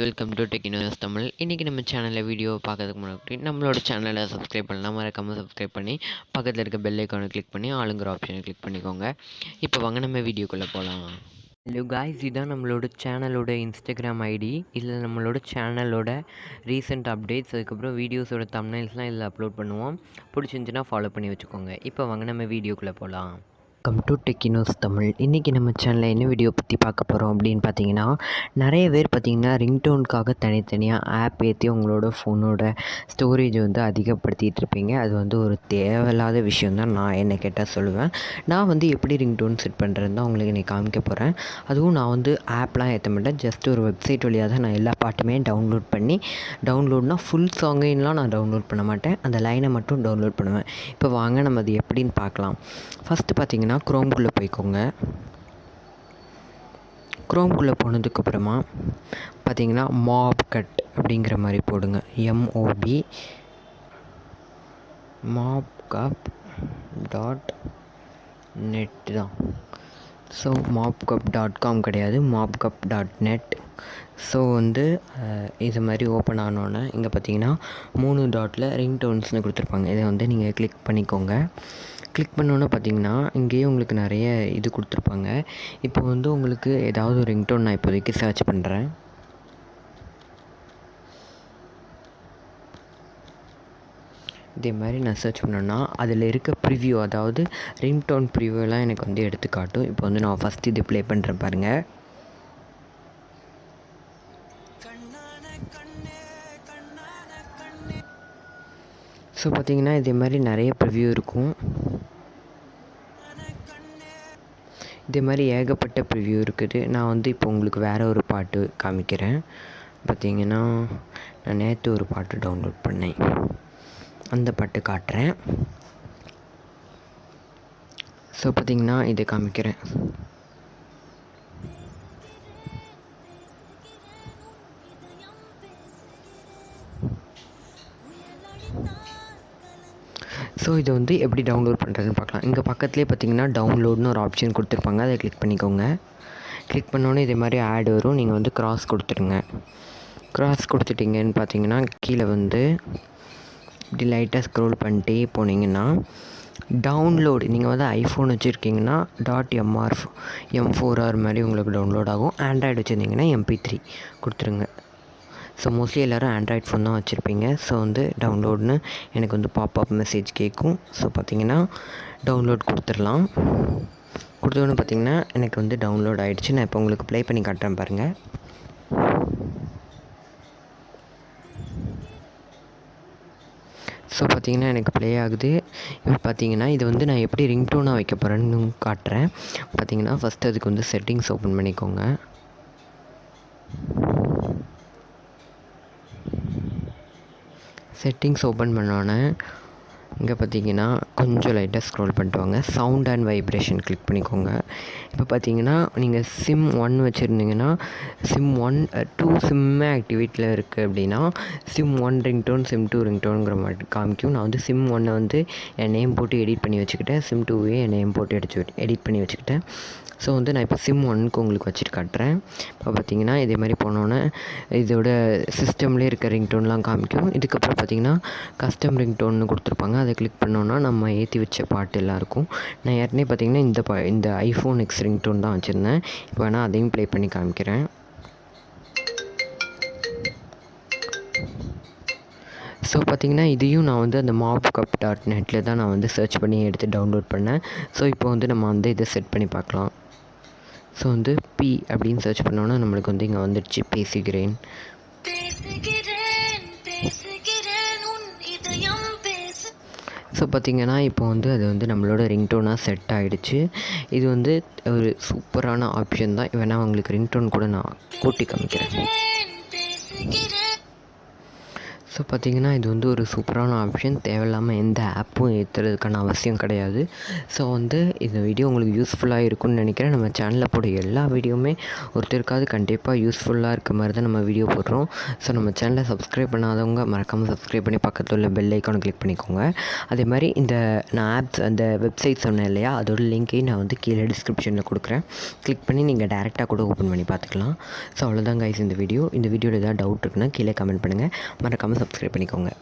Welcome to Technos Tamil. இன்றைக்கி நம்ம சேனலில் வீடியோ பார்க்கறதுக்கு முன்னாடி நம்மளோட சேனலை சப்ஸ்கிரைப் பண்ணலாம். மறக்காமல் சப்ஸ்கிரைப் பண்ணி பக்கத்தில் இருக்க பெல் ஐக்கானை கிளிக் பண்ணி ஆளுங்கிற ஆப்ஷனை கிளிக் பண்ணிக்கோங்க. இப்போ வாங்க நம்ம வீடியோக்குள்ளே போகலாம். ஹலோ காய்ஸ், இதுதான் நம்மளோட சேனலோட இன்ஸ்டாகிராம் ஐடி. இதில் நம்மளோட சேனலோட ரீசெண்ட் அப்டேட்ஸ், அதுக்கப்புறம் வீடியோஸோட தம்ப்நெயில்ஸ்லாம் இதில் அப்லோட் பண்ணுவோம். பிடிச்சிருந்துச்சுன்னா ஃபாலோ பண்ணி வச்சுக்கோங்க. இப்போ வாங்க நம்ம வீடியோக்குள்ளே போகலாம். Welcome to Technos Tamil. இன்றைக்கி நம்ம சேனலில் என்ன வீடியோ பற்றி பார்க்க போகிறோம் அப்படின்னு பார்த்தீங்கன்னா, நிறைய பேர் பார்த்திங்கன்னா ரிங்டோனுக்காக தனித்தனியாக ஆப் ஏற்றி உங்களோட ஃபோனோட ஸ்டோரேஜ் வந்து அதிகப்படுத்திகிட்டு இருப்பீங்க. அது வந்து ஒரு தேவையில்லாத விஷயந்தான் நான் என்ன கேட்டால் சொல்லுவேன். நான் வந்து எப்படி ரிங்டோன் செட் பண்ணுறதுன்னு தான் உங்களுக்கு இன்றைக்கி காமிக்க போகிறேன். அதுவும் நான் வந்து ஆப்லாம் ஏற்ற மாட்டேன். ஜஸ்ட் ஒரு வெப்சைட் வழியாக தான் நான் எல்லா பாட்டுமே டவுன்லோட்னால் ஃபுல் சாங்கைன்லாம் நான் டவுன்லோட் பண்ண மாட்டேன். அந்த லைனை மட்டும் டவுன்லோட் பண்ணுவேன். இப்போ வாங்க நம்ம அது எப்படின்னு பார்க்கலாம். ஃபஸ்ட்டு பார்த்திங்கன்னா குரோம்குள்ளே போய்க்கோங்க. குரோம்குள்ளே போனதுக்கப்புறமா பார்த்திங்கன்னா மாப் கட் அப்படிங்கிற மாதிரி போடுங்க. MOB mobcup.net தான். ஸோ mobcup.com கிடையாது, mobcup.net. ஸோ வந்து இது மாதிரி ஓப்பன் ஆனோன்னே இங்கே பார்த்தீங்கன்னா 3 டாட்டில் ரிங்டோன்ஸ்னு கொடுத்துருப்பாங்க. இதை வந்து நீங்கள் கிளிக் பண்ணிக்கோங்க. கிளிக் பண்ணோன்னே பார்த்தீங்கன்னா இங்கேயே உங்களுக்கு நிறைய இது கொடுத்துருப்பாங்க. இப்போ வந்து உங்களுக்கு ஏதாவது ஒரு ரிங்டோன் நான் இப்போதைக்கு சர்ச் பண்ணுறேன். இதே மாதிரி நான் சர்ச் பண்ணேன்னா அதில் இருக்க ப்ரிவ்யூ, அதாவது ரிங்டோன் ப்ரிவ்யூலாம் எனக்கு வந்து எடுத்து காட்டும். இப்போ வந்து நான் ஃபஸ்ட் இது ப்ளே பண்ணுறேன் பாருங்கள். ஸோ பார்த்திங்கன்னா இதே மாதிரி நிறைய ப்ரிவ்யூ இருக்கும். இதே மாதிரி ஏகப்பட்ட ப்ரிவ்யூ இருக்குது. நான் வந்து இப்போ உங்களுக்கு வேறு ஒரு பாட்டு காமிக்கிறேன். பார்த்திங்கன்னா நான் நேற்று ஒரு பாட்டு டவுன்லோட் பண்ணேன், அந்த பாட்டு காட்டுறேன். ஸோ பார்த்திங்கன்னா இதை காமிக்கிறேன். ஸோ இதை வந்து எப்படி டவுன்லோட் பண்ணுறதுன்னு பார்க்கலாம். இங்கே பக்கத்துலேயே பார்த்திங்கன்னா டவுன்லோட்னு ஒரு ஆப்ஷன் கொடுத்துருப்பாங்க. அதை கிளிக் பண்ணிக்கோங்க. கிளிக் பண்ணோன்னே இதே மாதிரி ஆட் வரும். நீங்கள் வந்து கிராஸ் கொடுத்துருங்க. கிராஸ் கொடுத்துட்டிங்கன்னு பார்த்தீங்கன்னா கீழே வந்து இப்படி லைட்டாக ஸ்க்ரோல் பண்ணிட்டே போனீங்கன்னா டவுன்லோடு, நீங்கள் வந்து ஐஃபோன் வச்சுருக்கீங்கன்னா .mr/m4r மாதிரி உங்களுக்கு டவுன்லோட் ஆகும். ஆண்ட்ராய்டு வச்சுருந்தீங்கன்னா MP3 கொடுத்துருங்க. ஸோ மோஸ்ட்லி எல்லோரும் ஆண்ட்ராய்ட் ஃபோன் தான் வச்சுருப்பீங்க. ஸோ வந்து டவுன்லோட்னு எனக்கு வந்து பாப்அப் மெசேஜ் கேட்கும். ஸோ பார்த்திங்கன்னா டவுன்லோட் கொடுத்துடலாம். கொடுத்தோன்னு பார்த்திங்கன்னா எனக்கு வந்து டவுன்லோட் ஆகிடுச்சு. நான் இப்போ உங்களுக்கு ப்ளே பண்ணி காட்டுறேன் பாருங்கள். ஸோ பார்த்திங்கன்னா எனக்கு ப்ளே ஆகுது. இப்போ பார்த்திங்கன்னா இது வந்து நான் எப்படி ரிங்டோனாக வைக்க போகிறேன்னு காட்டுறேன். பார்த்திங்கன்னா ஃபஸ்ட்டு அதுக்கு வந்து செட்டிங்ஸ் ஓப்பன் பண்ணிக்கோங்க. செட்டிங்ஸ் ஓப்பன் பண்ணோன்னே இங்கே பார்த்தீங்கன்னா கொஞ்சம் லைட்டாக ஸ்க்ரோல் பண்ணிட்டு வாங்க. சவுண்ட் அண்ட் வைப்ரேஷன் கிளிக் பண்ணிக்கோங்க. இப்போ பார்த்தீங்கன்னா நீங்கள் SIM 1 வச்சுருந்தீங்கன்னா SIM 1 2 சிம்மே ஆக்டிவேட்டில் இருக்குது அப்படின்னா SIM 1 ரிங்டோன் SIM 2 ரிங்டோனுங்கிற மாதிரி காமிக்கும். நான் வந்து SIM 1 வந்து என் நேம் போட்டு எடிட் பண்ணி வச்சுக்கிட்டேன். SIM 2 என் நேம் போட்டு எடிட் பண்ணி வச்சுக்கிட்டேன். ஸோ வந்து நான் இப்போ SIM 1க்கு உங்களுக்கு வச்சுட்டு காட்டுறேன். இப்போ பார்த்தீங்கன்னா இதே மாதிரி போனோன்னே இதோட சிஸ்டம்லேயே இருக்க ரிங்டோன்லாம் காமிக்கும். இதுக்கப்புறம் பார்த்தீங்கன்னா கஸ்டம் ரிங்டோன்னு கொடுத்துருப்பாங்க. அதை கிளிக் பண்ணோன்னா நம்ம ஏற்றி வச்ச பாட்டு எல்லாம் இருக்கும். நான் ஏற்கனவே பார்த்தீங்கன்னா இந்த iPhone X ரிங்டோன் தான் வச்சுருந்தேன். இப்போ வேணால் அதையும் ப்ளே பண்ணி காமிக்கிறேன். ஸோ பார்த்திங்கன்னா இதையும் நான் வந்து அந்த mobcup.netல தான் நான் வந்து சர்ச் பண்ணி எடுத்து டவுன்லோட் பண்ணேன். ஸோ இப்போ வந்து நம்ம வந்து இதை செட் பண்ணி பார்க்கலாம். ஸோ வந்து P அப்படின்னு சர்ச் பண்ணோன்னா நம்மளுக்கு வந்து இங்கே வந்துடுச்சு பேசுகிறேன். ஸோ பார்த்திங்கன்னா இப்போ வந்து அது வந்து நம்மளோட ரிங்டோனாக செட் ஆகிடுச்சு. இது வந்து ஒரு சூப்பரான ஆப்ஷன் தான். வேணால் உங்களுக்கு ரிங்டோன் கூட நான் கூட்டி காமிக்கிறேன். ஸோ பார்த்திங்கன்னா இது வந்து ஒரு சூப்பரான ஆப்ஷன். தேவையில்லாமல் எந்த ஆப்பும் ஏற்றுறதுக்கான அவசியம் கிடையாது. ஸோ வந்து இந்த வீடியோ உங்களுக்கு யூஸ்ஃபுல்லாக இருக்கும்னு நினைக்கிறேன். நம்ம சேனலில் போட எல்லா வீடியோவுமே ஒருத்தருக்காவது கண்டிப்பாக யூஸ்ஃபுல்லாக இருக்க மாதிரி தான் நம்ம வீடியோ போடுறோம். ஸோ நம்ம சேனலை சப்ஸ்கிரைப் பண்ணாதவங்க மறக்காமல் சப்ஸ்கிரைப் பண்ணி பக்கத்தில் உள்ள பெல் ஐக்கானை கிளிக் பண்ணிக்கோங்க. அதே மாதிரி இந்த நான் ஆப்ஸ் அந்த வெப்சைட் சொன்னேன் இல்லையா, அதோட லிங்க்கையும் நான் வந்து கீழே டிஸ்கிரிப்ஷனில் கொடுக்குறேன். கிளிக் பண்ணி நீங்கள் டேரெக்டாக கூட ஓப்பன் பண்ணி பார்த்துக்கலாம். ஸோ அவ்வளோதான் கைஸ் இந்த வீடியோவில் ஏதாவது டவுட் இருக்குன்னா கீழே கமெண்ட் பண்ணுங்கள். மறக்காமல் சப்ஸ்கிரைப் பண்ணிக்கோங்க.